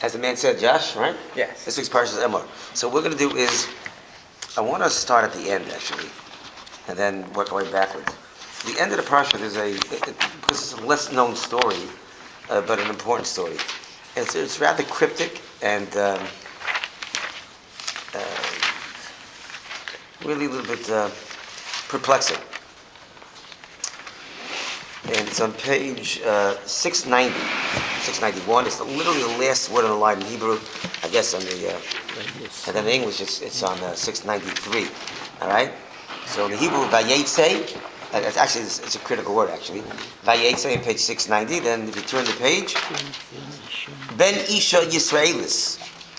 As the man said, Josh, right? Yes. This week's Parashat Emor. So what we're going to do is, I want to start at the end, actually, and then work our way backwards. The end of the Parashat is because it's a less known story, but an important story. It's rather cryptic and uh, really a little bit perplexing. And it's on page 690, 691. It's literally the last word on the line in Hebrew. I guess on the, and then in English it's on 693. All right. So in the Hebrew, vayetze, it's a critical word actually. Vayetze on page 690. Then if you turn the page, Ben Isha Yisraelis,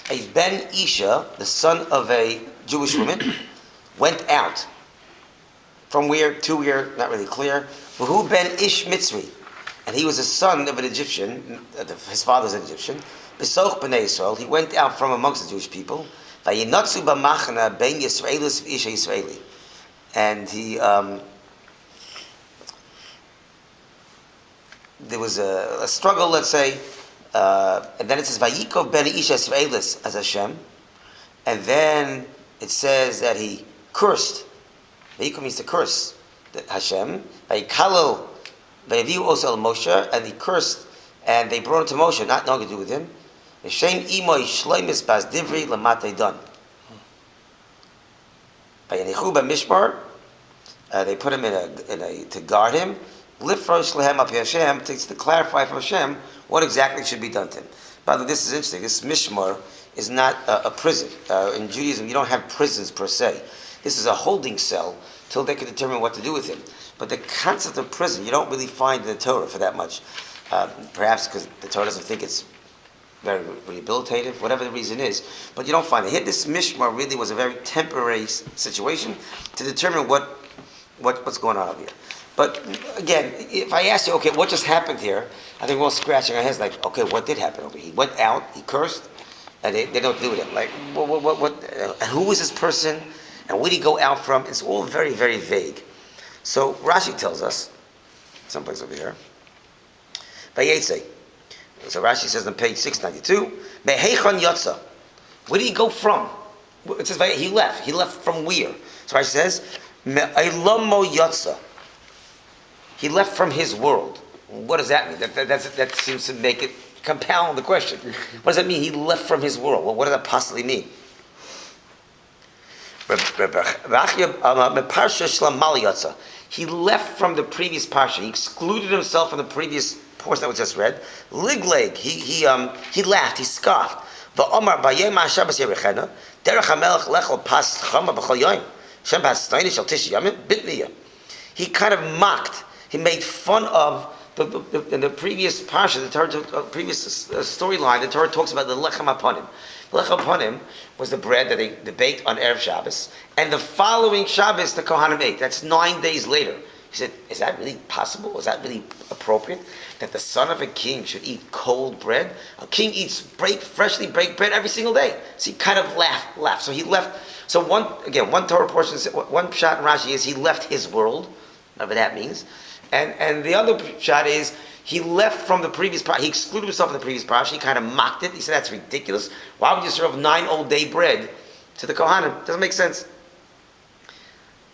a Ben Isha, the son of a Jewish woman, went out. From where to where, not really clear. Who ben Ish Mitzri, and he was a son of an Egyptian. His father's an Egyptian. Besoch b'nei Yisrael. He went out from amongst the Jewish people. Vayinatzu b'machana ben Yisraelis v'isha Yisraeli, and he there was a struggle, let's say, and then it says Vayikov ben Isha Yisraelis as Hashem, and then it says that he cursed. Vayikov means to curse Hashem. Vayikalel, Vayiviu also Moshe, and he cursed, and they brought him to Moshe, not knowing what to do with him. V'shem imoy shleimis bas divri lamatei don. Vayanichu b'mishmar, they put him in a to guard him. Lifrosh lehem api Hashem, to clarify for Hashem what exactly should be done to him. By the way, this is interesting. This mishmar is not a prison. In Judaism, you don't have prisons per se. This is a holding cell till they can determine what to do with him. But the concept of prison, you don't really find in the Torah for that much. Perhaps because the Torah doesn't think it's very rehabilitative, whatever the reason is. But you don't find it. Here, this mishmar really was a very temporary situation to determine what's going on over here. But again, if I ask you, okay, what just happened here? I think we're all scratching our heads like, okay, what did happen over here? He went out, he cursed, and they don't do with him. Like, what who was this person? And where did he go out from? It's all very, very vague. So Rashi tells us, someplace over here, Vayetze. So Rashi says on page 692, Mehechon Yotza. Where did he go from? It says he left. He left from where? So Rashi says, Me'ilamo Yotza. He left from his world. What does that mean? That seems to make it compound the question. What does that mean? He left from his world. Well, what does that possibly mean? He left from the previous parsha. He excluded himself from the previous portion that was just read. Ligleg, he laughed, he scoffed. He kind of mocked. He made fun of in the previous parsha, the Torah, previous storyline. The Torah talks about the lechem aponim. Lechem aponim was the bread that they baked on Erev Shabbos, and the following Shabbos the Kohanim ate. That's 9 days later. He said, "Is that really possible? Is that really appropriate that the son of a king should eat cold bread? A king eats freshly baked bread every single day." So he kind of laughed. So he left. So one Torah portion, one shot in Rashi is he left his world, whatever that means. And the other shot is he left from the previous parsha. He excluded himself from the previous parsha. He kind of mocked it. He said, "That's ridiculous. Why would you serve 9 old day bread to the Kohanim? Doesn't make sense."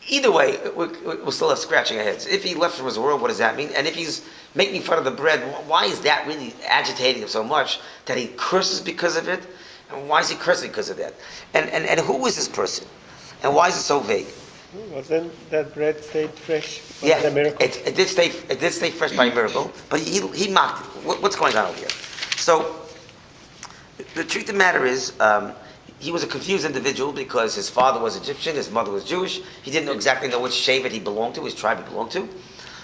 Either way, we'll still have scratching our heads. If he left from his world, what does that mean? And if he's making fun of the bread, why is that really agitating him so much that he curses because of it? And why is he cursing because of that? And who is this person? And why is it so vague? Well, then that bread stayed fresh. Yeah, a miracle. It did stay fresh by a miracle, but he mocked it. What's going on over here? So the truth of the matter is, he was a confused individual because his father was Egyptian, his mother was Jewish. He didn't exactly know which shevet he belonged to, which tribe he belonged to.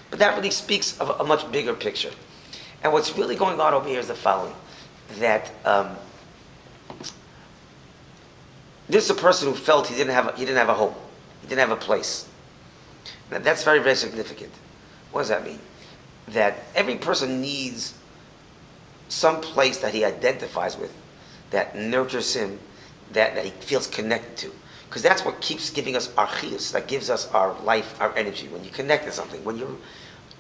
But that really speaks of a much bigger picture. And what's really going on over here is the following: that this is a person who felt he didn't have a home. He didn't have a place. Now, that's very, very significant. What does that mean? That every person needs some place that he identifies with, that nurtures him, that he feels connected to. Because that's what keeps giving us our chiyus, that gives us our life, our energy. When you connect to something, when you're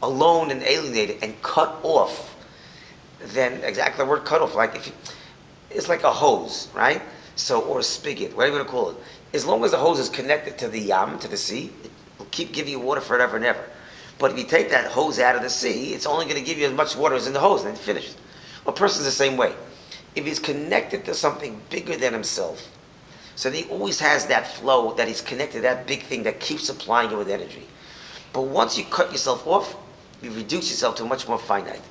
alone and alienated and cut off, then exactly the word cut off, like it's like a hose, right? So, or a spigot, whatever you want to call it. As long as the hose is connected to the yam, to the sea, it will keep giving you water forever and ever. But if you take that hose out of the sea, it's only going to give you as much water as in the hose, and then it's finished. A person's the same way. If he's connected to something bigger than himself, so that he always has that flow, that he's connected to that big thing that keeps supplying you with energy. But once you cut yourself off, you reduce yourself to much more finite.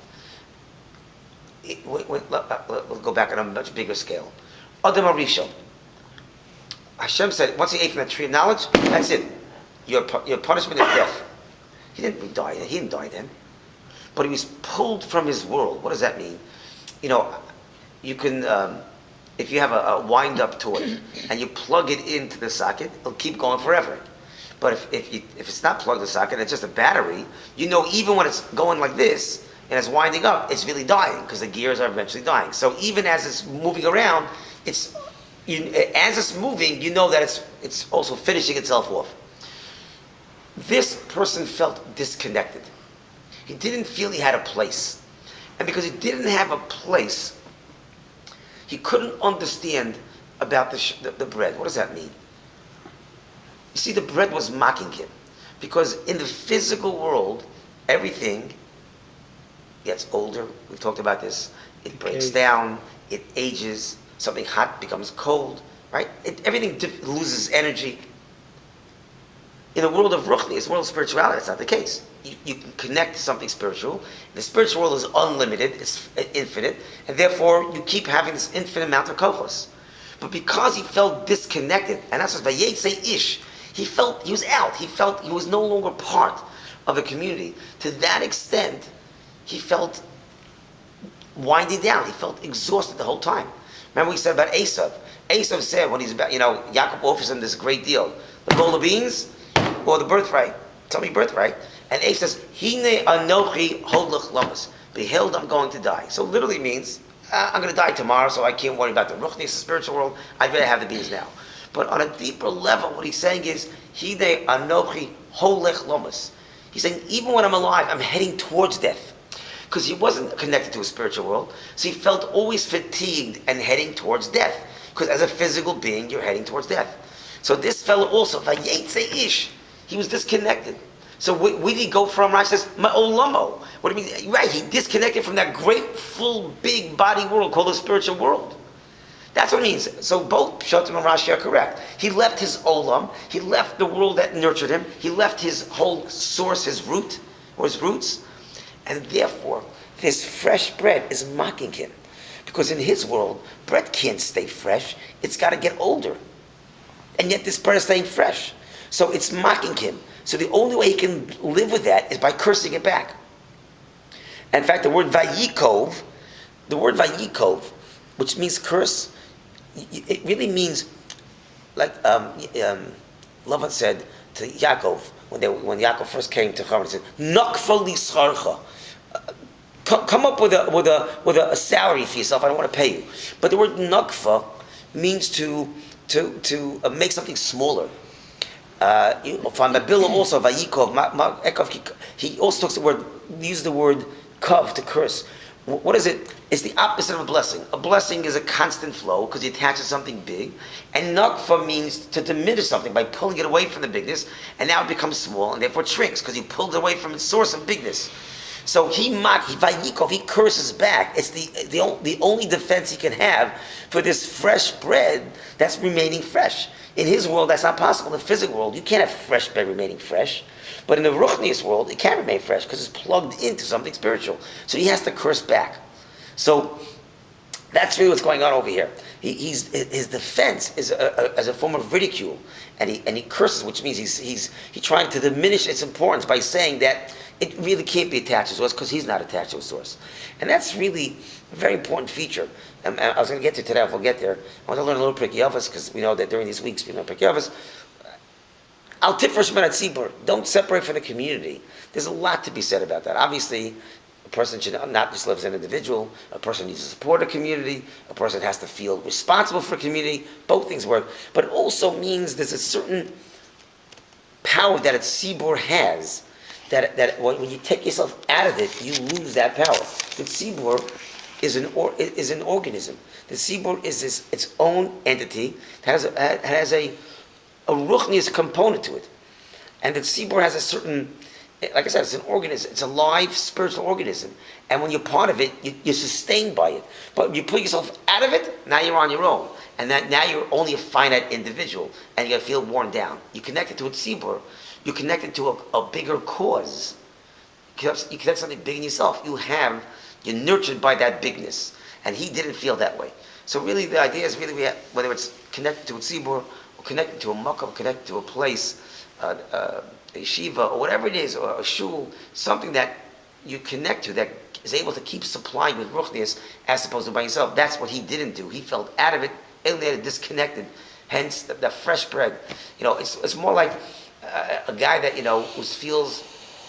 We'll go back on a much bigger scale. Adam Arishon. Hashem said, once he ate from the tree of knowledge, that's it. Your punishment is death. He didn't die. He didn't die then. But he was pulled from his world. What does that mean? You know, you can, if you have a wind-up toy and you plug it into the socket, it'll keep going forever. But if it's not plugged in the socket, it's just a battery, you know even when it's going like this and it's winding up, it's really dying because the gears are eventually dying. So even as it's moving around, as it's moving, you know that it's also finishing itself off. This person felt disconnected. He didn't feel he had a place. And because he didn't have a place, he couldn't understand about the bread. What does that mean? You see, the bread was mocking him. Because in the physical world, everything gets older. We've talked about this. It breaks down. It ages. Something hot becomes cold. Right? Everything loses energy. In the world of Ruchni, world of spirituality, that's not the case. You can connect to something spiritual. The spiritual world is unlimited, it's infinite, and therefore you keep having this infinite amount of kochos. But because he felt disconnected, and that's what Vayetze Ish, he felt he was out. He felt he was no longer part of the community. To that extent, he felt winding down. He felt exhausted the whole time. Remember we said about Esav. Esav said when he's about, Yaakov offers him this great deal. The bowl of beans or the birthright. Tell me birthright. And Esav says, Hine anochi hodlach lamas. Behold, I'm going to die. So literally means, I'm going to die tomorrow, so I can't worry about the ruchnis, the spiritual world. I'd rather have the beans now. But on a deeper level, what he's saying is, Hine anochi hodlach lamas. He's saying, even when I'm alive, I'm heading towards death. Because he wasn't connected to a spiritual world, so he felt always fatigued and heading towards death. Because as a physical being, you're heading towards death. So this fellow also, Vayetze Ish, he was disconnected. So where did he go from? Rashi says, Ma'olamo. What do you mean? Right, he disconnected from that great, full, big body world called the spiritual world. That's what it means. So both Pshatim and Rashi are correct. He left his olam, he left the world that nurtured him, he left his whole source, his root, or his roots, and therefore, this fresh bread is mocking him. Because in his world, bread can't stay fresh, it's got to get older. And yet this bread is staying fresh. So it's mocking him. So the only way he can live with that is by cursing it back. And in fact, the word vayikov, which means curse, it really means, like Lavan said to Yaakov, when Yaakov first came to Haran, he said, Nakfa li scharcha. Come up with a salary for yourself. I don't want to pay you. But the word nakfa means to make something smaller. From the Bill also Vayikov, he also uses the word kav to curse. What is it? It's the opposite of a blessing. A blessing is a constant flow because you attach to something big, and nakfa means to diminish something by pulling it away from the bigness, and now it becomes small, and therefore it shrinks because you pulled it away from its source of bigness. So Vayikov, he curses back. It's the only defense he can have for this fresh bread that's remaining fresh. In his world, that's not possible. In the physical world, you can't have fresh bread remaining fresh. But in the Ruchnius world, it can remain fresh because it's plugged into something spiritual. So he has to curse back. So that's really what's going on over here. His defense is as a form of ridicule, and he curses, which means he's trying to diminish its importance by saying that it really can't be attached to source because he's not attached to a source. And that's really a very important feature. I was going to get to today, if we'll get there. I want to learn a little Pirkei Avos because we know that during these weeks we know Pirkei Avos. Al tifresh min hatzibur. Don't separate from the community. There's a lot to be said about that. Obviously, a person should not just live as an individual. A person needs to support a community. A person has to feel responsible for a community. Both things work. But it also means there's a certain power that a tzibur has that when you take yourself out of it, you lose that power. The tzibur is an organism. The tzibur is its own entity. It has a ruchnius component to it, and the tzibur has a certain, like I said, it's an organism. It's a live spiritual organism, and when you're part of it, you're sustained by it. But when you put yourself out of it, now you're on your own, and now you're only a finite individual, and you're gonna feel worn down. You're connected to a tzibur. You're connected to a bigger cause. You connect something big in yourself. You're nurtured by that bigness, and he didn't feel that way. So really, the idea is really whether it's connected to a tzibur, or connected to a makkah, connected to a place, a yeshiva, or whatever it is, or a shul, something that you connect to that is able to keep supplying with ruchnius as opposed to by yourself. That's what he didn't do. He felt out of it, alienated, disconnected. Hence, the fresh bread. It's more like a guy that who feels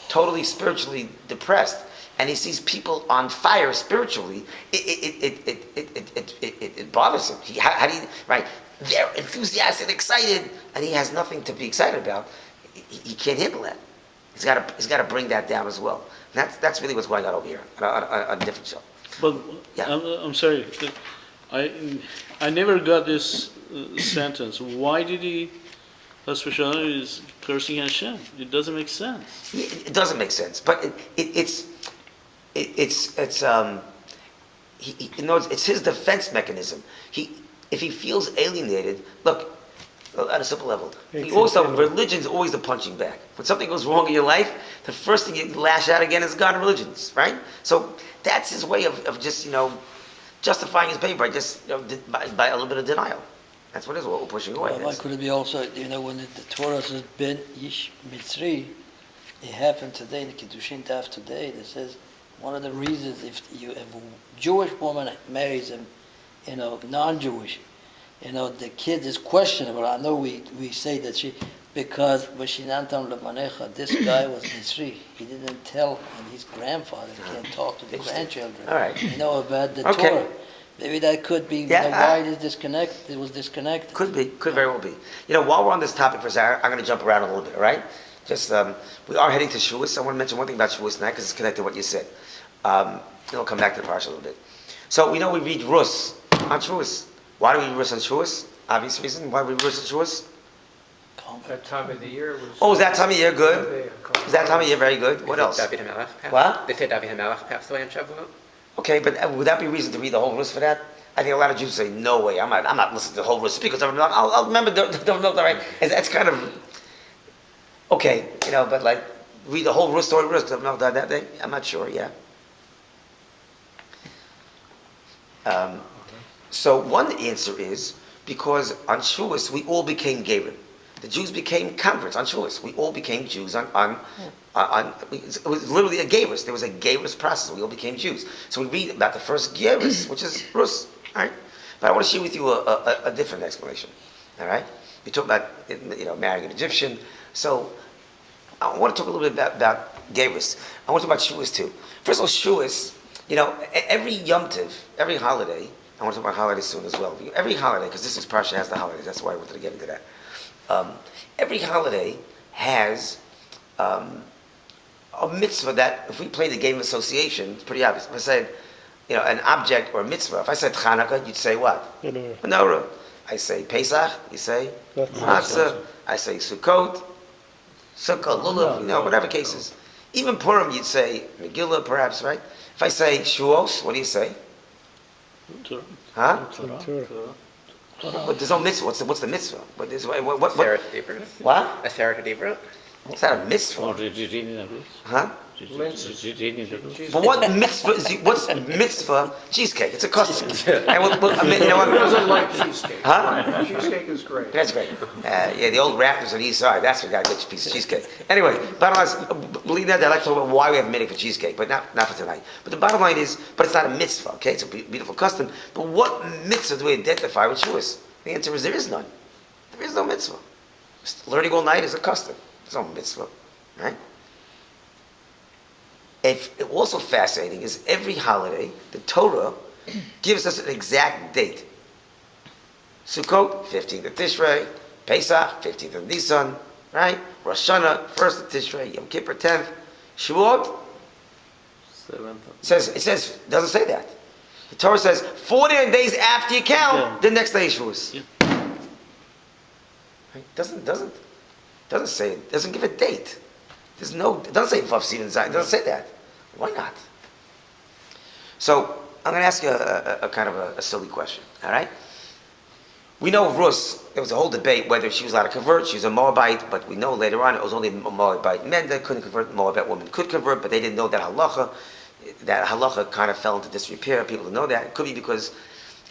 totally spiritually depressed, and he sees people on fire spiritually. It bothers him. How do you, right? They're enthusiastic, excited, and he has nothing to be excited about. He can't handle that. He's got to bring that down as well. And that's really what's going on over here on a different show. But Yeah. I'm sorry, I never got this sentence. Why did he? That's is cursing Hashem. It doesn't make sense. It doesn't make sense, but it's his defense mechanism. If he feels alienated, look, at a simple level, religion's always the punching bag. When something goes wrong in your life, the first thing you lash out again is God and religions, right? So that's his way of just justifying his behavior by a little bit of denial. That's what it is. What we're pushing away. Why could it be also, when the Torah says Ben Ish Mitzri, it happened today, the Kiddushin Taf today, that says one of the reasons if a Jewish woman marries a non-Jewish, the kid is questionable. I know we say that because Vashinantam Lemanecha, this guy was Mitzri. He didn't tell his grandfather, he can't talk to the grandchildren. All right. About the Torah. Maybe that could be why it was disconnected. Could very well be. While we're on this topic for a second, I'm going to jump around a little bit, all right? Just, we are heading to Shavuos. I want to mention one thing about Shavuos tonight because it's connected to what you said. We'll come back to the parsha a little bit. So we know we read Rus on Shavuos. Why do we read Rus on Shavuos? Obvious reason. Why do we read Rus on Shavuos? That time of the year was... Oh, is that time of year good? Is that time of year very good? What else? David HaMelech passed. What? They say David HaMelech passed away on Shavuot. Okay, but would that be reason to read the whole Rus for that? I think a lot of Jews say, no way, I'm not listening to the whole Rus because I'll remember the right? It's kind of, okay, but like, read the whole Rus story Rus because I've died that day? I'm not sure, yeah. So one answer is, because on Shavuos we all became Gerim. The Jews became converts on Shavuos. We all became Jews it was literally a Gerus. There was a Gerus process. We all became Jews. So we read about the first Gerus, which is Rus. All right? But I want to share with you a different explanation. All right? We talk about marrying an Egyptian. So I want to talk a little bit about Gerus. I want to talk about Shavuos too. First of all, Shavuos, every Yom Tov, every holiday, I want to talk about holidays soon as well. Every holiday, because this is Parsha has the holidays. That's why I wanted to get into that. Every holiday has a mitzvah that, if we play the game of association, it's pretty obvious. If I said, an object or a mitzvah, if I said Chanukah, you'd say what? Menorah. I say Pesach, you say Matzah. I say Sukkot, Lulav, whatever cases. Even Purim, you'd say Megillah, perhaps, right? If I say Shuos, what do you say? Torah. Huh? Torah. But there's no mitzvah. What's the mitzvah? What? Aseret Devrut. What? Aseret Devrut. It's not a mitzvah. Or did you read in the Rus? Huh? Did you read in the Rus? But what mitzvah is? What's mitzvah? Cheesecake. It's a custom. I mean, He doesn't like cheesecake. Huh? Cheesecake is great. That's great. The old Raptors on the east side. That's what got a good piece of cheesecake. Anyway, bottom line is, believe that, I'd like to talk about why we have a minute for cheesecake, but not for tonight. But the bottom line is, but it's not a mitzvah. Okay, it's a beautiful custom. But what mitzvah do we identify with Shavuos? The answer is there is none. There is no mitzvah. Just learning all night is a custom. There's no mitzvah, right? Also fascinating is every holiday, the Torah gives us an exact date. Sukkot, 15th of Tishrei. Pesach, 15th of Nisan, right? Rosh Hashanah, 1st of Tishrei. Yom Kippur, 10th. Shavuot, doesn't say that. The Torah says 49 days after you count, Yeah. the next day is Shavuos. Yeah. Right? Doesn't say it. Doesn't give a date. There's no. It doesn't say Vav Sivan Zayin. It doesn't say that. Why not? So I'm going to ask you a kind of a silly question. All right. We know of Rus. There was a whole debate whether she was allowed to convert. She was a Moabite, but we know later on it was only Moabite men that couldn't convert. Moabite women could convert, but they didn't know that halacha. That halacha kind of fell into disrepair. People didn't know that. It could be because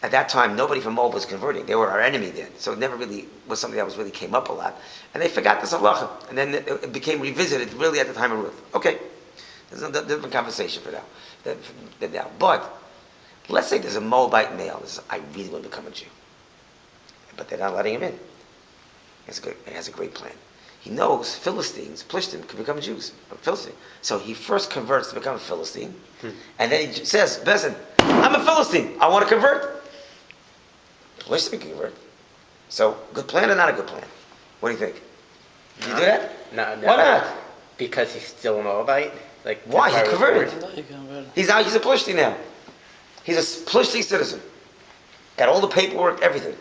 at that time nobody from Moab was converting. They were our enemy then, so it never really was something that was really came up a lot. And they forgot this halacha, and then it became revisited really at the time of Ruth. Okay, there's a different conversation for now. But let's say there's a Moabite male. That says, I really want to become a Jew, but they're not letting him in. He has a great plan. He knows Philistines, Plishtim, can become Jews. Philistine. So he first converts to become a Philistine, and then he says, "Listen, I'm a Philistine. I want to convert." Plishtim can convert. So, good plan or not a good plan? What do you think? Did you do that? No. Why not? Because he's still a Moabite? Like, Why? that's He why I was converted. born. No, you convert. He's a Plishti now. He's a Plishti citizen. Got all the paperwork, everything.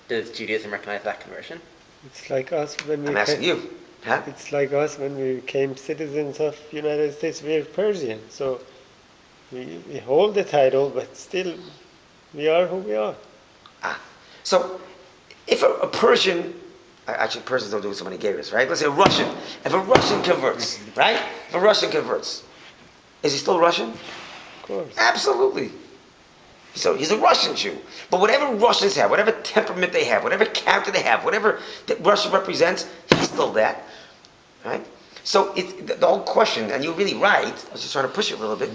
Does Judaism recognize that conversion? It's like us when we I'm asking you. Huh? It's like us when we became citizens of United States. We're Persian, so we hold the title, but still we are who we are. So, if a Persian, actually Persians don't do so many gayers, right? Let's say a Russian. If a Russian converts, right? If a Russian converts, is he still Russian? Of course. Absolutely. So he's a Russian Jew. But whatever Russians have, whatever temperament they have, whatever character they have, whatever that Russia represents, he's still that. Right? So the whole question, and you're really right, I was just trying to push it a little bit.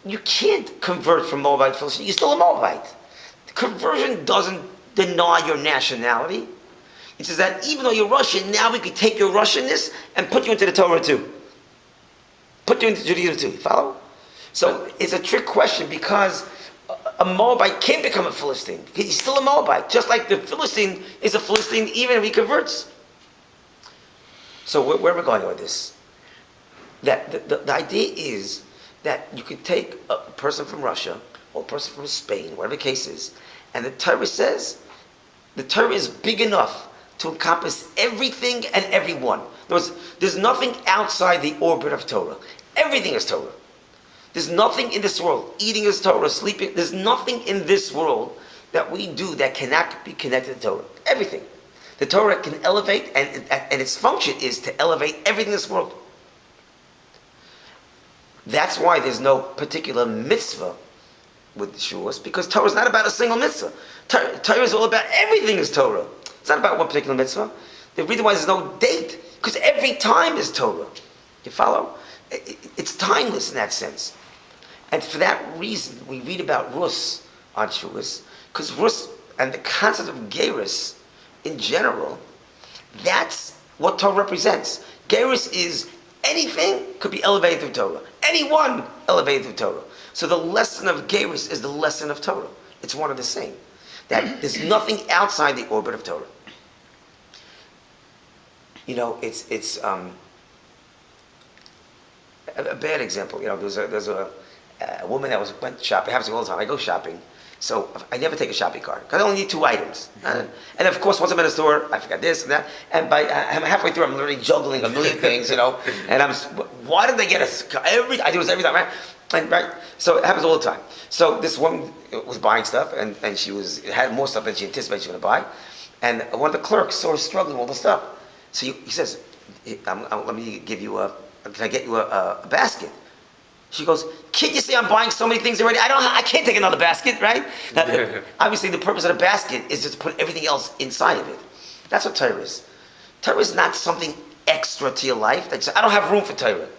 You can't convert from Moabite to Philistine. You're still a Moabite. Conversion doesn't deny your nationality. It says that even though you're Russian, now we could take your Russianness and put you into the Torah too. Put you into Judaism too. You follow? So it's a trick question because a Moabite can't become a Philistine. He's still a Moabite, just like the Philistine is a Philistine even if he converts. So where are we going with this? That the idea is that you could take a person from Russia or a person from Spain, whatever the case is, and the Torah says the Torah is big enough to encompass everything and everyone. In other words, there's nothing outside the orbit of Torah. Everything is Torah. There's nothing in this world. Eating is Torah, sleeping. There's nothing in this world that we do that cannot be connected to Torah. Everything. The Torah can elevate, and its function is to elevate everything in this world. That's why there's no particular mitzvah with the Shavuos, because Torah is not about a single mitzvah. Torah is all about everything is Torah. It's not about one particular mitzvah. The reason why there's no date, because every time is Torah. You follow? It's timeless in that sense. And for that reason, we read about Rus on Shavuos, because Rus and the concept of Gerus in general, that's what Torah represents. Gerus is anything could be elevated through Torah. Anyone elevated through Torah. So the lesson of Gerus is the lesson of Torah. It's one and the same. That there's nothing outside the orbit of Torah. You know, it's a bad example. You know, there's a woman that went shopping. It happens to me all the time. I go shopping, so I never take a shopping cart because I only need 2 items. And of course, once I'm in a store, I forgot this and that. And I'm halfway through, I'm literally juggling a million things, you know. And why did they get I do this every time, right? And, right? So it happens all the time. So this woman was buying stuff, and she had more stuff than she anticipated she was going to buy. And one of the clerks saw her struggling with all the stuff. So he says, "Let me give you can I get you a basket?" She goes, "Can't you see I'm buying so many things already? I can't take another basket, right?" Now, obviously, the purpose of the basket is just to put everything else inside of it. That's what Torah is. Torah is not something extra to your life. That you say, I don't have room for Torah.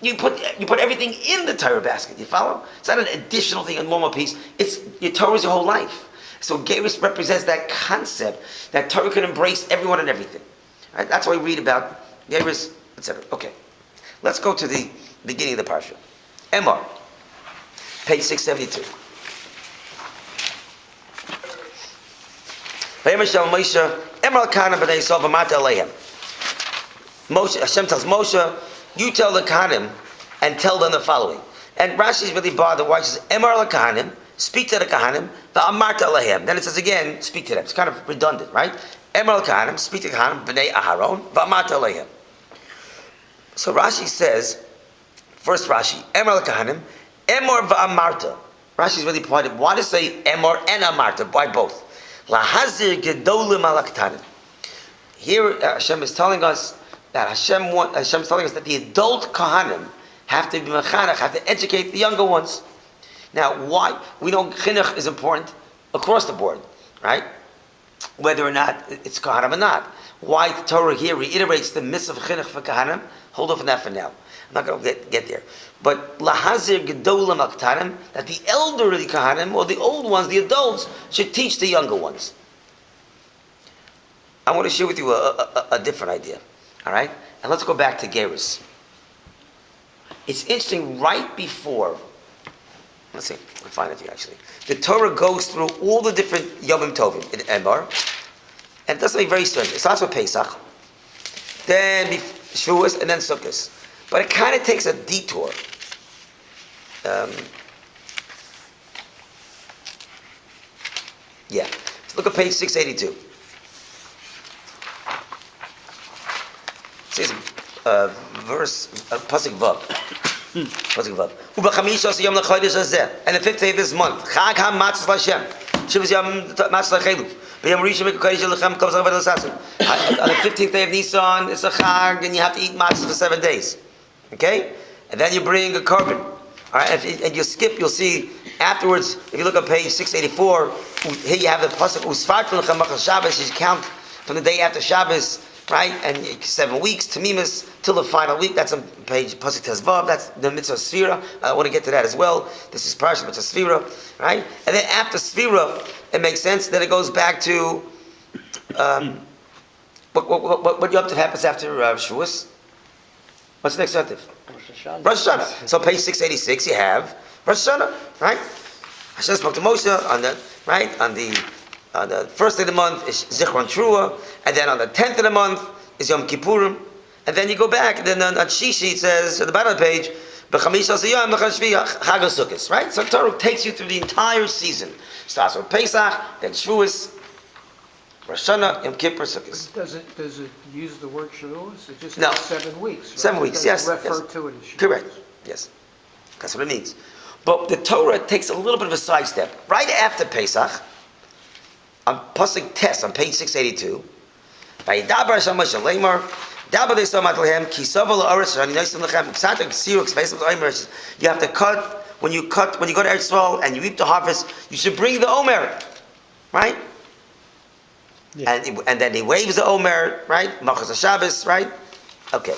You put everything in the Torah basket. You follow? It's not an additional thing, one more piece. It's your Torah is your whole life. So Gerus represents that concept that Torah can embrace everyone and everything. Right? That's why we read about Gerus, etc. Okay, let's go to the beginning of the parsha. Emor, page 672. Moshe, Hashem tells Moshe, you tell the Kohanim and tell them the following. And Rashi is really bothered why he says, Emor l'kahanim, speak to the kahanim, va'amarta alehem. Then it says again, speak to them. It's kind of redundant, right? Emor l'kahanim, speak to the kahanim, b'nei Aharon, va'amarta alehem. So Rashi says, first Rashi, Emor l'kahanim, Emor va'amarta. Rashi is really pointed, why does it say Emor and Amarta? Why both? Lahazir gedolim alaktanim. Here Hashem is telling us that Hashem is telling us that the adult kahanim have to be mechanech, have to educate the younger ones. Now, why? We know chinuch is important across the board, right? Whether or not it's kahanim or not. Why the Torah here reiterates the mitzvah of chinuch for kahanim? Hold off on that for now. I'm not going to get there. But lahazir gedolim aktanim, that the elderly kahanim, or the old ones, the adults, should teach the younger ones. I want to share with you a different idea. All right? And let's go back to Gerus. It's interesting, right before, let's see, I'll find it here actually. The Torah goes through all the different Yomim Tovim in Emor, and it does something very strange. It starts with Pesach, then Shavuos, and then Sukkot. But it kind of takes a detour. Let's look at page 682. It says, verse, Pasuk Vav. Pasuk Vav. Ubachamisha yom lechodesh hazeh. And the 5th day of this month, Chag HaMatzos LaHashem. Shivas yom Matzos LaChelu. B'yom Rishon Mikodesh Lechem Kol Zav V'Lasasur. On the 15th day of Nisan, it's a Chag, and you have to eat matzah for 7 days. Okay? And then you bring a korban. Alright, and you skip, you'll see afterwards, if you look at page 684, here you have the pasuk, Usfartu Lechem Machal Shabbos, you count from the day after Shabbos, right? And 7 weeks, Tamimus, till the final week. That's on page pasuk Tezvav, that's the mitzvah Sfira. I want to get to that as well. This is Parashat mitzvah Sfira, right? And then after Sfira, it makes sense, then it goes back to, what Yom Tov happens after Shavuos? What's the next Yom Tov? Rosh Hashanah. So page 686, you have Rosh Hashanah, right? Hashem spoke to Moshe on the first day of the month is Zichron Trua, and then on the 10th of the month is Yom Kippurim, and then you go back, and then on Shishi it says at the bottom of the page, B'chamish Asiyam B'chashvi Chag HaSukkos, right? So Torah takes you through the entire season. Starts with Pesach, then Shavuos, Rosh Hashanah, Yom Kippur, Sukkot. Does it use the word Shavuos? It just No. has 7 weeks. Right? 7 weeks, It yes. doesn't refer Yes. to it as Shavuos. Correct. Yes. That's what it means. But the Torah takes a little bit of a sidestep. Right after Pesach, on Pasuk Tes, on page 682, Vayidaber Hashem Moshe Lemor, Daber Deis Omat Lehem, Ki Sova La'aretz Shani Nosim Lechem, Psatok Siruk Svesim Omer. You have to cut, when you go to Eretz Yisrael and you reap the harvest, you should bring the Omer, right? Yeah. And then he waves the Omer, right? Machas HaShabbos, right? Okay.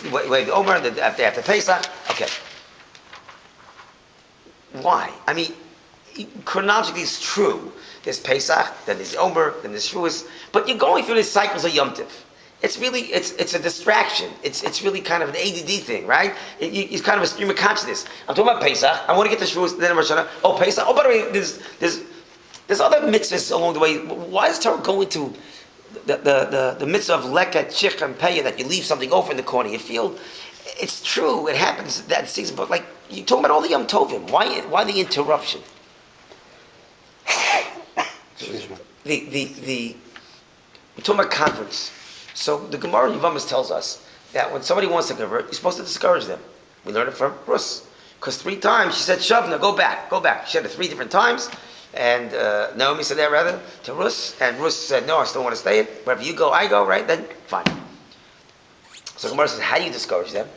You wave the Omer after Pesach. Okay. Why? I mean, chronologically it's true. There's Pesach, then there's Omer, then there's Shavuos, but you're going through these cycles of Yom Tov. It's really, it's a distraction. It's really kind of an ADD thing, right? It's kind of a stream of consciousness. I'm talking about Pesach. I want to get to Shavuos, then Rosh Hashanah. Oh, Pesach. Oh, by the way, there's other mitzvahs along the way. Why is Torah going to the mitzvah of leket, chich, and payah, that you leave something over in the corner? You feel, it's true, it happens that season, but like, you're talking about all the Yom Tovim. Why the interruption? We're talking about converts. So the Gemara in Yevamos tells us that when somebody wants to convert, you're supposed to discourage them. We learned it from Rus. Because 3 times she said, Shavna, go back. She said it 3 different times. And Naomi said that rather to Rus. And Rus said, no, I still want to stay. Wherever you go, I go, right? Then, fine. So Gemara says, how do you discourage them?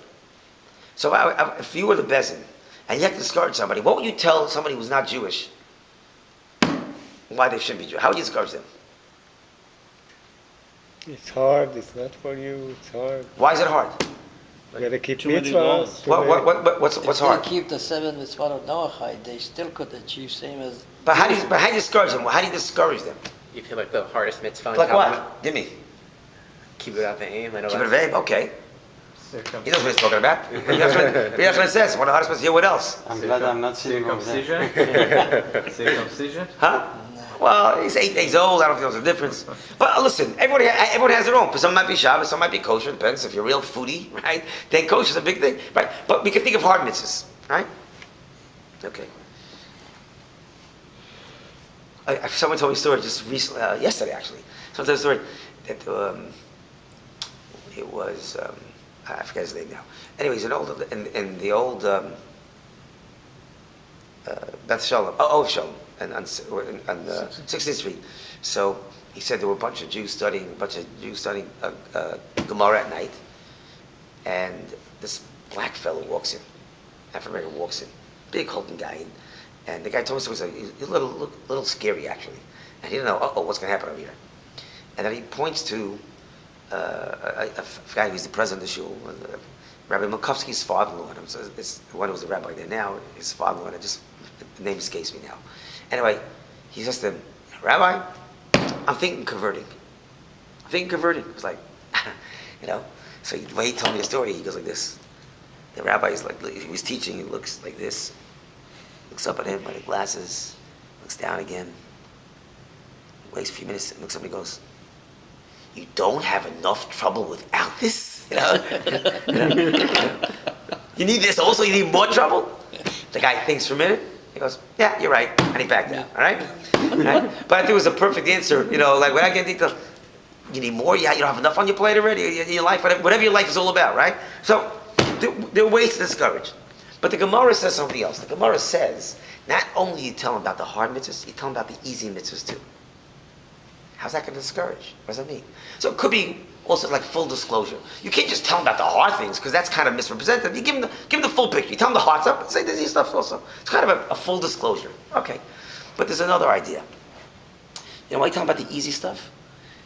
So if you were the Bezin, and you have to discourage somebody, what would you tell somebody who's not Jewish why they shouldn't be Jewish? How would you discourage them? It's hard, it's not for you, it's hard. Why is it hard? You gotta keep too many mitzvahs. laws. What's If hard? they keep the 7 mitzvot of Noachide, they still could achieve same as... But how do you discourage them? How do you discourage them? You feel like the hardest mitzvah. in Like Talmud. what? Give me. Keep it out the aim. Keep it vague. Okay. He knows what he's talking about. That's what it says. One of the hardest ones here. What else? I'm glad I'm not sitting over there. Circumcision? Huh? Well, he's 8 days old. I don't think there's a difference. But listen, everyone has their own. For some might be Shabbos, some might be kosher. Depends if you're a real foodie, right? Then kosher is a big thing, right? But we can think of hard mitzvahs, right? Okay. Someone told me a story just recently, yesterday actually. Someone told me a story that it was, I forget his name now. Anyways, in the old Beth Shalom, Shalom, and on 16th Street. So he said there were a bunch of Jews studying Gemara at night, and this black fellow walks in, African American walks in, big hulking guy, and the guy told us he's a little scary actually, and he didn't know, what's going to happen over here, and then he points to a guy who's the president of the shul, Rabbi Makovsky's father-in-law. It's the one who was the rabbi there now. His father-in-law. The name escapes me now. Anyway, he says to him, Rabbi, I'm thinking converting. It's like, So the way he told me the story, he goes like this. The rabbi is like, he was teaching. He looks like this. Looks up at him by the glasses. Looks down again. Waits a few minutes and looks up and he goes, you don't have enough trouble without this? You need this also? You need more trouble? The guy thinks for a minute. He goes, yeah, you're right. And he backed down. All right? But I think it was a perfect answer. Like when I get detailed, you need more? Yeah, you don't have enough on your plate already? Your life, whatever your life is all about, right? So there are ways to discourage. But the Gemara says something else. The Gemara says, not only you tell them about the hard mitzvahs, you tell them about the easy mitzvahs too. How's that going to discourage? What does that mean? So it could be also like full disclosure. You can't just tell them about the hard things because that's kind of misrepresented. You give them the full picture. You tell them the hard stuff, say the easy stuff also. It's kind of a full disclosure. Okay. But there's another idea. You know why you tell them about the easy stuff?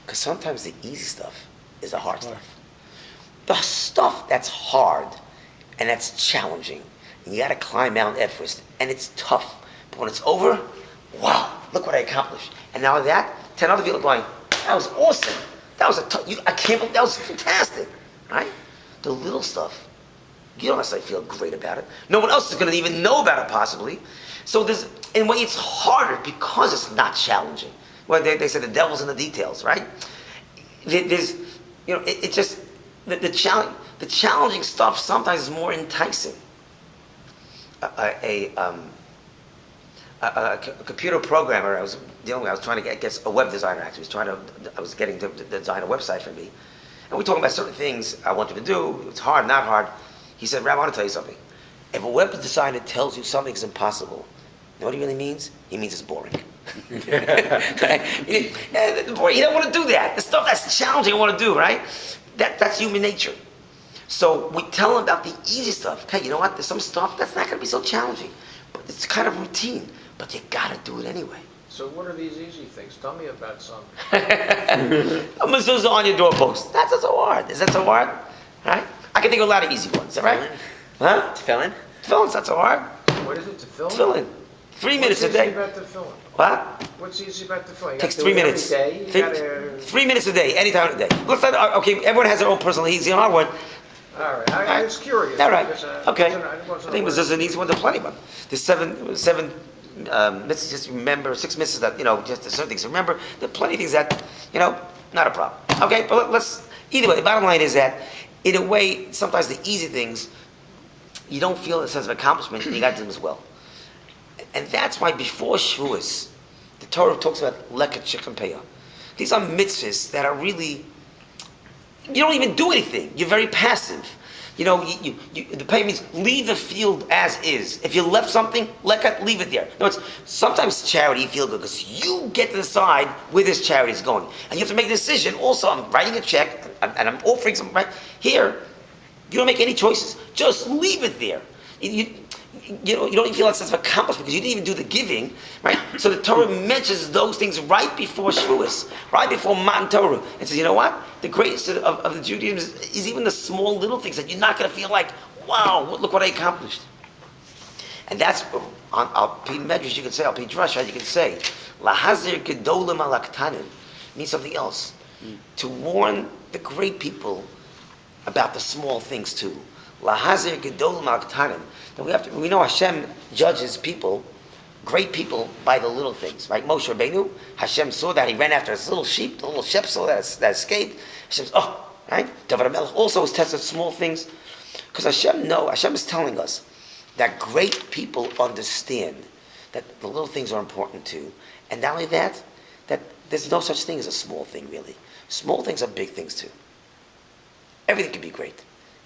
Because sometimes the easy stuff is the hard stuff. The stuff that's hard and that's challenging, and you got to climb Mount Everest, and it's tough. But when it's over, wow, look what I accomplished. And now that, 10 other people are going, that was awesome. That was I can't believe, that was fantastic, right? The little stuff, you don't necessarily feel great about it. No one else is going to even know about it possibly. So in a way it's harder because it's not challenging. Well, they say the devil's in the details, right? The challenging stuff sometimes is more enticing. A computer programmer I was dealing with, I was trying to get a web designer actually, I was getting to design a website for me. And we're talking about certain things I wanted to do. It's hard, not hard. He said, Rabbi, I want to tell you something. If a web designer tells you something's impossible, you know what he really means? He means it's boring. You don't want to do that. The stuff that's challenging I want to do, right? That's human nature. So we tell them about the easy stuff. Okay, you know what? There's some stuff that's not going to be so challenging. But it's kind of routine. But you got to do it anyway. So what are these easy things? Tell me about some. A mezuzah on your doorpost. That's not so hard. Is that so hard? Right? I can think of a lot of easy ones. All right? Huh? Tefillin? Tefillin's not so hard. What is it, tefillin? Tefillin. 3 minutes a day. What's easy about tefillin? What? What's easy about tefillin? You Takes gotta 3 do it minutes. every day? 3 minutes a day, any time of the day. Let's not, okay, everyone has their own personal easy and hard one. All right, I was curious. All right, because, okay. I I think this is an easy one. There's plenty of them. There's seven mitzvahs. Just remember 6 mitzvahs that just certain things. Remember, there are plenty of things that not a problem. Okay, but let's either way. The bottom line is that in a way, sometimes the easy things you don't feel a sense of accomplishment, and you got to do them as well. And that's why before Shavuos, the Torah talks about leket shikam peyah. These are mitzvahs that are really, you don't even do anything. You're very passive. The peyah means leave the field as is. If you left something, leket, leave it there. In other words, sometimes charity you feel good because you get to decide where this charity is going. And you have to make a decision. Also, I'm writing a check and I'm offering something right here. You don't make any choices. Just leave it there. You don't even feel that sense of accomplishment because you didn't even do the giving, right? So the Torah mentions those things right before Shavuos, right before Matan Torah. And says, you know what? The greatest of the Judaism is even the small little things that you're not going to feel like, wow, look what I accomplished. And that's, on Al-Pi Medrash you can say, Al-Pi Drasha you can say, Lahazir Gedolim Al-Aktanim means something else. To warn the great people about the small things too. Lahazir Gedolim Al-Aktanim. We know Hashem judges people, great people, by the little things, right? Moshe Rabbeinu, Hashem saw that, he ran after his little sheep, the little sheep saw that escaped. Hashem said, right? David HaMelech also was tested small things, because Hashem is telling us, that great people understand that the little things are important too. And not only that, that there's no such thing as a small thing, really. Small things are big things too. Everything can be great.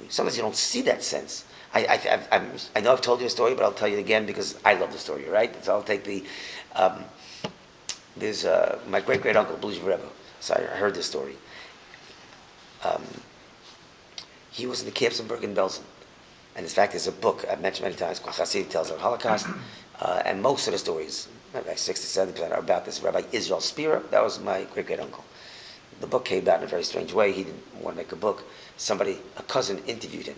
Sometimes you don't see that sense. I know I've told you a story, but I'll tell you it again because I love the story, right? So I'll take um, there's my great uncle, Blues Rebbe. So I heard this story. Um, he was in the camps in Bergen-Belsen. And in fact, there's a book I've mentioned many times called Hasid Tells of the Holocaust. And most of the stories, like 60, 70%, are about this Rabbi Israel Spira. That was my great uncle. The book came out in a very strange way. He didn't want to make a book. A cousin interviewed him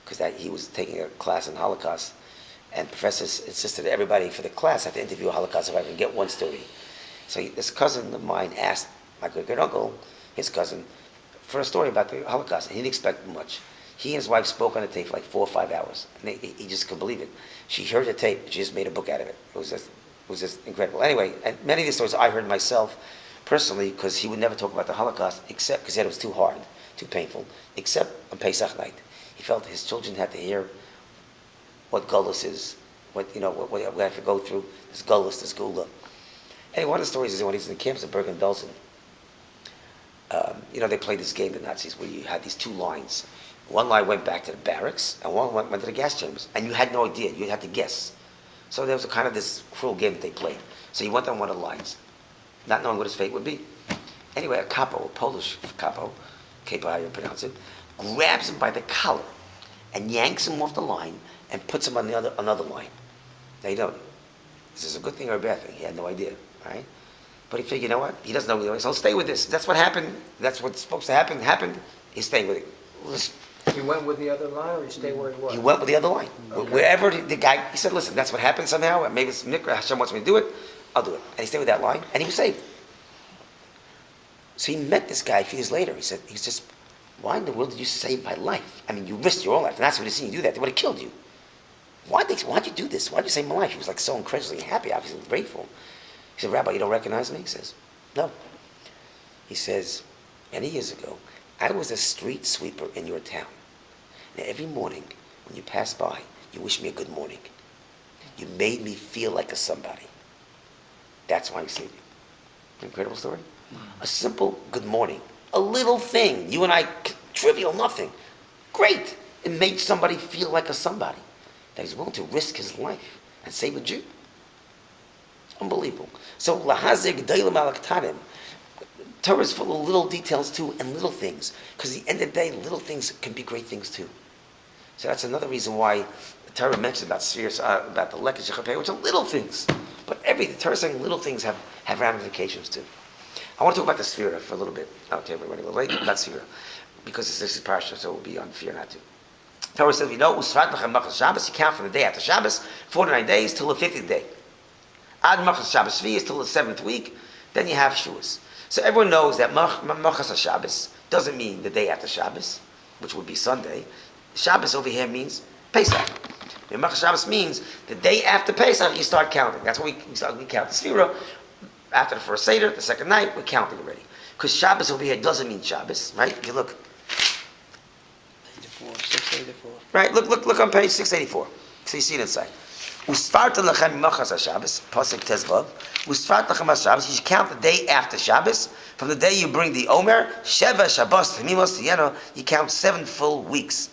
because he was taking a class in Holocaust. And professors insisted that everybody for the class had to interview a Holocaust survivor and get one story. So this cousin of mine asked my great uncle, his cousin, for a story about the Holocaust. And he didn't expect much. He and his wife spoke on the tape for like 4 or 5 hours. And he just couldn't believe it. She heard the tape, she just made a book out of it. It was just incredible. Anyway, and many of these stories I heard myself personally because he would never talk about the Holocaust except because he said it was too hard, too painful, except on Pesach night. He felt his children had to hear what Gullus is, what we have to go through, this Gullus, this Gula. Anyway, one of the stories is when he's in the camps of Bergen-Belsen, they played this game, the Nazis, where you had these two lines. One line went back to the barracks, and one went to the gas chambers. And you had no idea. You had to guess. So there was a kind of this cruel game that they played. So he went on one of the lines, not knowing what his fate would be. Anyway, a capo, a Polish capo, capo, how you pronounce it, grabs him by the collar and yanks him off the line and puts him on another line. Now, is this a good thing or a bad thing? He had no idea, right? But he figured, you know what? He doesn't know either way, so I'll stay with this. That's what happened. That's what's supposed to happen. Happened. He's staying with it. He went with the other line, or he stayed where he was? He went with the other line. Okay. Wherever the guy, he said, listen, that's what happened somehow. Maybe it's Mikra, Hashem wants me to do it. I'll do it. And he stayed with that line, and he was saved. So he met this guy a few years later. He said, why in the world did you save my life? I mean, you risked your own life, and that's what he's seen you do that. They would have killed you. Why'd you do this? Why'd you save my life? He was like so incredulously happy, obviously grateful. He said, Rabbi, you don't recognize me? He says, no. He says, many years ago, I was a street sweeper in your town. Now, every morning, when you pass by, you wish me a good morning. You made me feel like a somebody. That's why you saved me. Incredible story. A simple good morning. A little thing. You and I, trivial, nothing. Great. It made somebody feel like a somebody. That he's willing to risk his life and save a Jew. It's unbelievable. So, lahazir g'daylim alaktanim. Torah is full of little details too, and little things. Because at the end of the day, little things can be great things too. So that's another reason why the Torah mentions about spheres, about the lekesh shechapeh, which are little things. But the Torah is saying little things have ramifications too. I want to talk about the sphere for a little bit. Okay, we're running a little late. About sphere. Because this is Parashat, so it would be unfair not to. The Torah says, Usvat lechem machas Shabbos, you count from the day after Shabbos, 49 days till the 50th day. Ad machas Shabbos Shvi till the 7th week, then you have Shavuos. So everyone knows that machas Shabbos doesn't mean the day after Shabbos, which would be Sunday. Shabbos over here means Pesach. Machas Shabbos means the day after Pesach you start counting. That's when we count the Sefira. After the first Seder, the second night, we're counting already. Because Shabbos over here doesn't mean Shabbos, right? If you look. 684. Right, look on page 684. So you see it inside. Usfart lechem machas Shabbos, pasuk tezvav. Usfart lechem Shabbos. You should count the day after Shabbos. From the day you bring the Omer, Sheva Shabbos Temimos Tiyeno, you count 7 full weeks.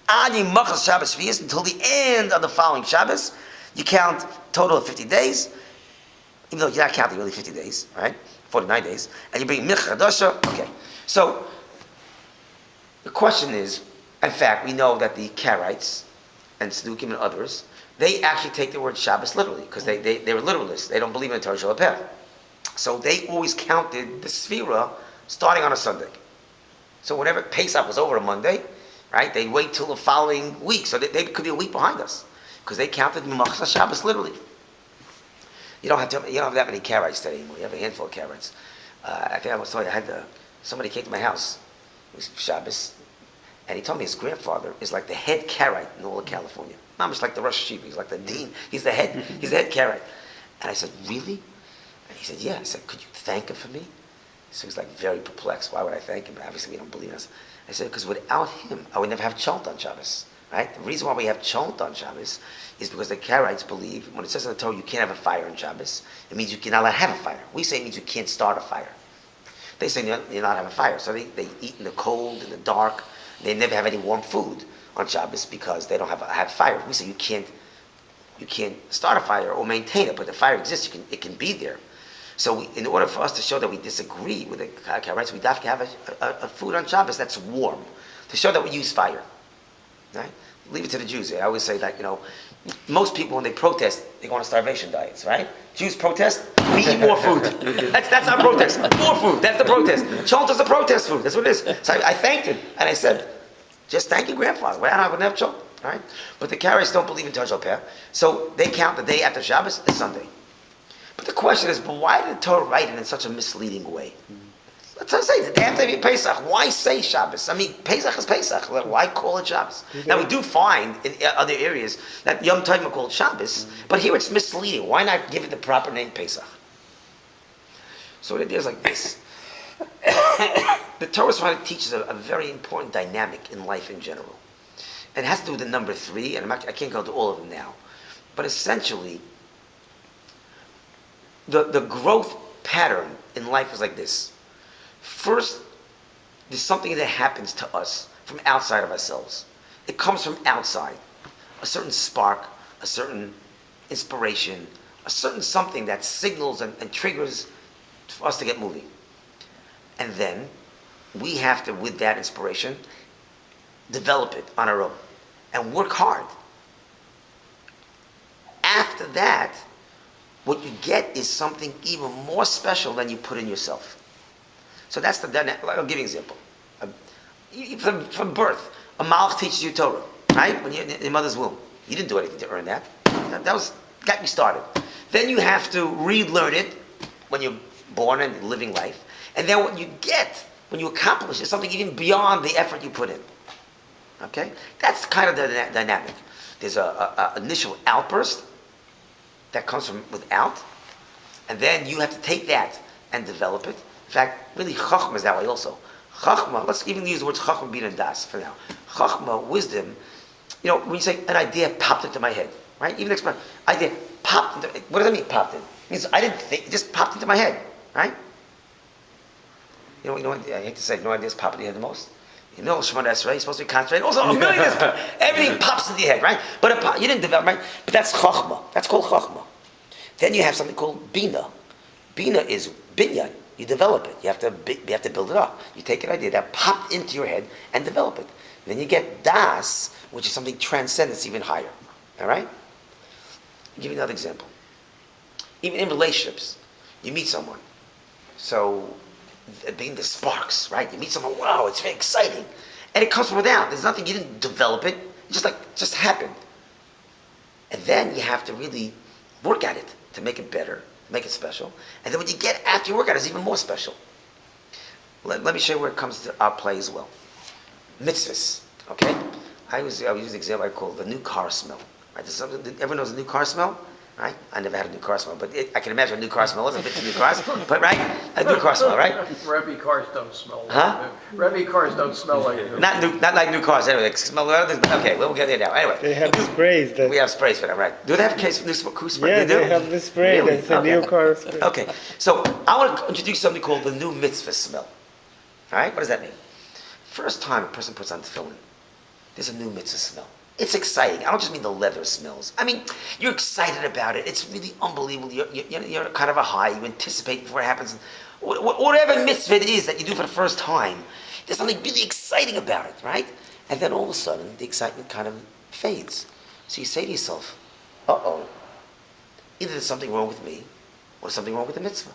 Adi machas Shabbos Shvius until the end of the following Shabbos. You count total of 50 days. Even though you're not counting really 50 days, right? 49 days. And you bring Milcha Chadasha. Okay. So, the question is, in fact, we know that the Karaites and Tzdukim and others, they actually take the word Shabbos literally, because they were literalists. They don't believe in the Torah Shabbat. So they always counted the Sefira starting on a Sunday. So whenever Pesach was over a Monday, right, they'd wait till the following week. So they could be a week behind us, because they counted Machzah Shabbos literally. You don't have that many Karaites today anymore. You have a handful of Karaites. I think I was telling you, somebody came to my house. It was Shabbos, and he told me his grandfather is like the head Karaite in all of California. Not much like the Rosh Hashiva. He's like the dean. He's the head. He's the head Karaite. And I said, really? And he said, yeah. I said, could you thank him for me? So he's like very perplexed. Why would I thank him? Obviously, we don't believe us. I said, because without him, I would never have Chalt on Shabbos. right? The reason why we have chont on Shabbos is because the Karaites believe, when it says in the Torah you can't have a fire on Shabbos, it means you cannot have a fire. We say it means you can't start a fire. They say you're not having a fire, so they eat in the cold, in the dark. They never have any warm food on Shabbos because they don't have fire. We say you can't start a fire or maintain it, but the fire exists. It can be there. So in order for us to show that we disagree with the Karaites, we have to have a food on Shabbos that's warm to show that we use fire. Right? Leave it to the Jews. I always say that, most people when they protest, they go on starvation diets, right? Jews protest, we eat more food. That's our protest. More food. That's the protest. Chont is the protest food. That's what it is. So I thanked him and I said, just thank your grandfather. Well, I wouldn't have chont, right? But the Karaites don't believe in Taj Peh, so they count the day after Shabbos as Sunday. But the question is, but why did the Torah write it in such a misleading way? Let's say the day after Pesach. Why say Shabbos? I mean, Pesach is Pesach. Why call it Shabbos? Now we do find in other areas that Yom Tovim are called Shabbos, but here it's misleading. Why not give it the proper name Pesach? So the idea is like this: the Torah is trying to teach us a very important dynamic in life in general, and it has to do with the number 3. And I can't go into all of them now, but essentially, the growth pattern in life is like this. First, there's something that happens to us from outside of ourselves. It comes from outside. A certain spark, a certain inspiration, a certain something that signals and triggers for us to get moving. And then, we have to, with that inspiration, develop it on our own and work hard. After that, what you get is something even more special than you put in yourself. So that's the dynamic. I'll give you an example. From birth, a malach teaches you Torah, right? When you're in your mother's womb. You didn't do anything to earn that. That got you started. Then you have to relearn it when you're born and living life. And then what you get, when you accomplish, is something even beyond the effort you put in. Okay? That's kind of the dynamic. There's a initial outburst that comes from without, and then you have to take that and develop it. In fact, really, Chachma is that way also. Chachma, let's even use the words Chachma, Bin, and Das for now. Chachma, wisdom, when you say an idea popped into my head, right? Even explain, idea popped into, what does that mean, popped in? It means I didn't think, it just popped into my head, right? I hate to say, no ideas pop into your head the most. Shemona Esrei, you're supposed to be concentrating. Also, a million ideas, everything pops into your head, right? But you didn't develop, right? But that's Chachma. That's called Chachma. Then you have something called Bina. Bina is binyan. You develop it. You have to build it up. You take an idea that popped into your head and develop it. Then you get Das, which is something transcendent, even higher. All right? I'll give you another example. Even in relationships, you meet someone. So, being the sparks, right? You meet someone, wow, it's very exciting. And it comes from without. There's nothing, you didn't develop it. It just happened. And then you have to really work at it to make it better, make it special. And then when you get after you work at it, it's even more special. Let me show you where it comes to our play as well. Mitzvahs, okay? I use an example I call the new car smell. Right? Everyone knows the new car smell? Right? I never had a new car smell, but I can imagine a new car smell. I've been to new cars, but right? A new car smell, right? Rebbe cars don't smell like Huh? new. Rebbe cars don't smell like new. Not like new cars. Anyway, they smell okay, we'll get there now. Anyway, They have sprays that. we have sprays for them, right? Do they have a case for new spray? Yeah, they do. they have the spray Really? that's a new car spray. Okay, so I want to introduce something called the new mitzvah smell. All right, what does that mean? First time a person puts on tefillin, there's a new mitzvah smell. It's exciting. I don't just mean the leather smells. I mean, you're excited about it. It's really unbelievable. You're kind of a high. You anticipate before it happens. Whatever mitzvah it is that you do for the first time, there's something really exciting about it, right? And then all of a sudden, the excitement kind of fades. So you say to yourself, uh-oh, either there's something wrong with me or there's something wrong with the mitzvah.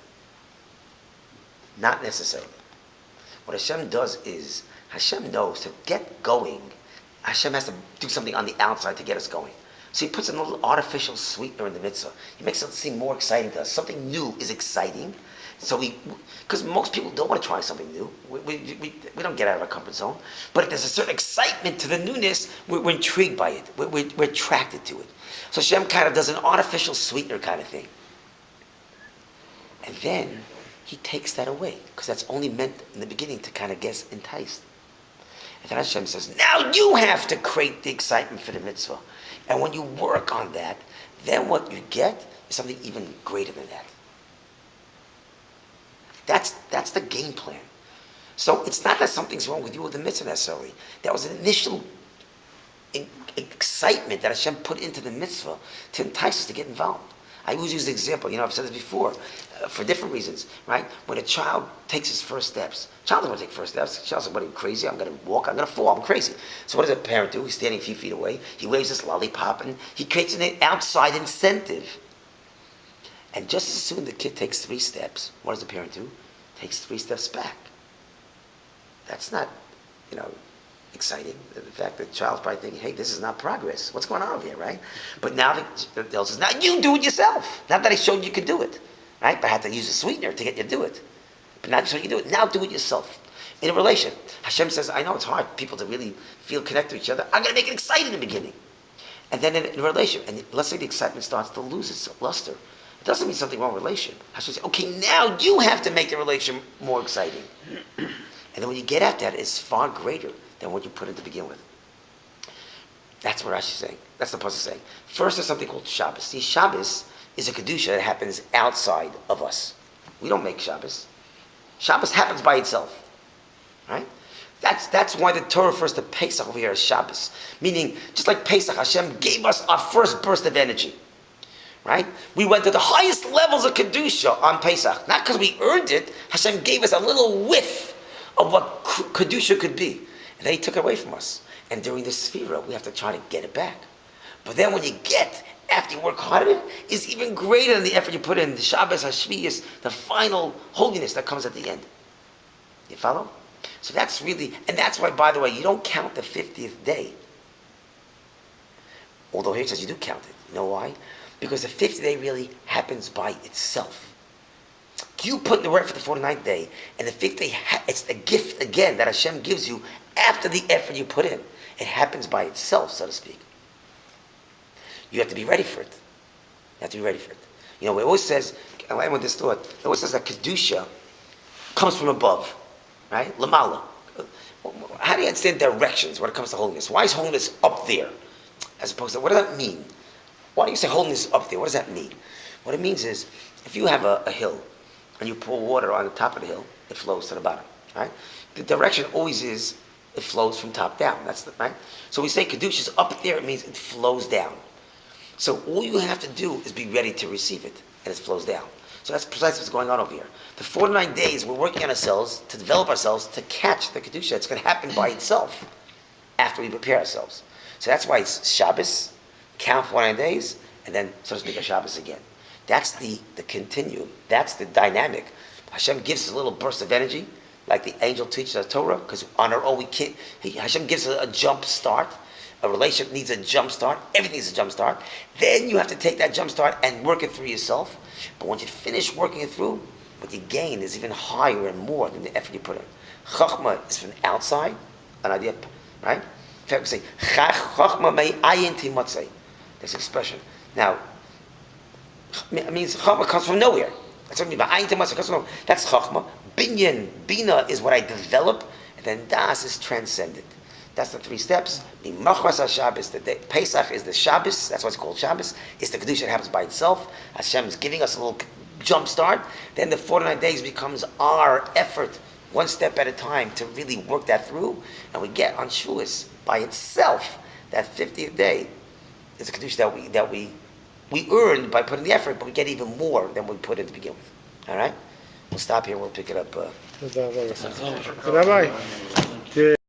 Not necessarily. What Hashem does is, Hashem knows to get going, Hashem has to do something on the outside to get us going. So he puts a little artificial sweetener in the mitzvah. He makes it seem more exciting to us. Something new is exciting. So because most people don't want to try something new. We don't get out of our comfort zone. But if there's a certain excitement to the newness, we're intrigued by it. We're attracted to it. So Hashem kind of does an artificial sweetener kind of thing. And then he takes that away, because that's only meant in the beginning to kind of get enticed. And then Hashem says, now you have to create the excitement for the mitzvah. And when you work on that, then what you get is something even greater than that. That's the game plan. So it's not that something's wrong with you or the mitzvah necessarily. That was an initial excitement that Hashem put into the mitzvah to entice us to get involved. I always use the example, I've said this before, for different reasons, right? When a child takes his first steps, child doesn't want to take first steps. The child says, what, are you crazy? I'm going to walk, I'm going to fall, I'm crazy. So what does a parent do? He's standing a few feet away, he waves his lollipop, and he creates an outside incentive. And just as soon the kid takes 3 steps, what does the parent do? Takes 3 steps back. That's not, exciting. The fact that the child's probably thinking, hey, this is not progress. What's going on over here, right? But now the adult says, now you do it yourself. Not that I showed you could do it, right? But I had to use a sweetener to get you to do it. But now I showed you do it. Now do it yourself. In a relation, Hashem says, I know it's hard people to really feel connected to each other. I'm going to make it exciting in the beginning. And then in a relation, and let's say the excitement starts to lose its luster. It doesn't mean something wrong with the relation. Hashem says, okay, now you have to make the relation more exciting. And then when you get at that, it's far greater than what you put in to begin with. That's what Rashi's saying. That's the Pasuk saying. First, there's something called Shabbos. See, Shabbos is a kedusha that happens outside of us. We don't make Shabbos. Shabbos happens by itself, right? That's why the Torah refers to Pesach over here as Shabbos. Meaning, just like Pesach, Hashem gave us our first burst of energy, right? We went to the highest levels of kedusha on Pesach, not because we earned it. Hashem gave us a little whiff of what kedusha could be. And then he took it away from us. And during this Sefira, we have to try to get it back. But then when you get, after you work hard at it, is even greater than the effort you put in. The Shabbos, HaShviyas, the final holiness that comes at the end. You follow? So that's really, and that's why, by the way, you don't count the 50th day. Although here it says you do count it. You know why? Because the 50th day really happens by itself. You put in the work for the 49th day, and the 50th day, it's a gift again that Hashem gives you after the effort you put in. It happens by itself, so to speak. You have to be ready for it. You have to be ready for it. It always says, I went with this thought, it always says that Kedusha comes from above, right? Lamala. How do you understand directions when it comes to holiness? Why is holiness up there? As opposed to, what does that mean? Why do you say holiness is up there? What does that mean? What it means is, if you have a hill, and you pour water on the top of the hill, it flows to the bottom, right? The direction always is, it flows from top down, right? So we say Kedusha is up there, it means it flows down. So all you have to do is be ready to receive it, and it flows down. So that's precisely what's going on over here. The 49 days, we're working on ourselves, to develop ourselves, to catch the Kedusha. It's going to happen by itself, after we prepare ourselves. So that's why it's Shabbos, count 49 days, and then, so to speak, a Shabbos again. That's the continuum. That's the dynamic. Hashem gives us a little burst of energy, like the angel teaches us Torah, because on our own we can't. Hashem gives us a jump start. A relationship needs a jump start. Everything needs a jump start. Then you have to take that jump start and work it through yourself. But once you finish working it through, what you gain is even higher and more than the effort you put in. Chachma is from outside, an idea, right? In fact, we say, Chachma mei ayin timotzei. This expression. Now, it means Chachma comes from nowhere. That's what I mean by ayin timotzei comes from nowhere. That's Chachma. Binyan, Bina is what I develop, and then Das is transcendent. That's the 3 steps. Machmas Shabbos, the day, Pesach is the Shabbos. That's why it's called Shabbos. It's the Kedusha that happens by itself. Hashem is giving us a little jump start. Then the 49 days becomes our effort, one step at a time, to really work that through. And we get on Shavuos by itself. That 50th day is a Kedusha that we earned by putting the effort, but we get even more than we put in to begin with. All right? We'll stop here. We'll pick it up. Rabbi,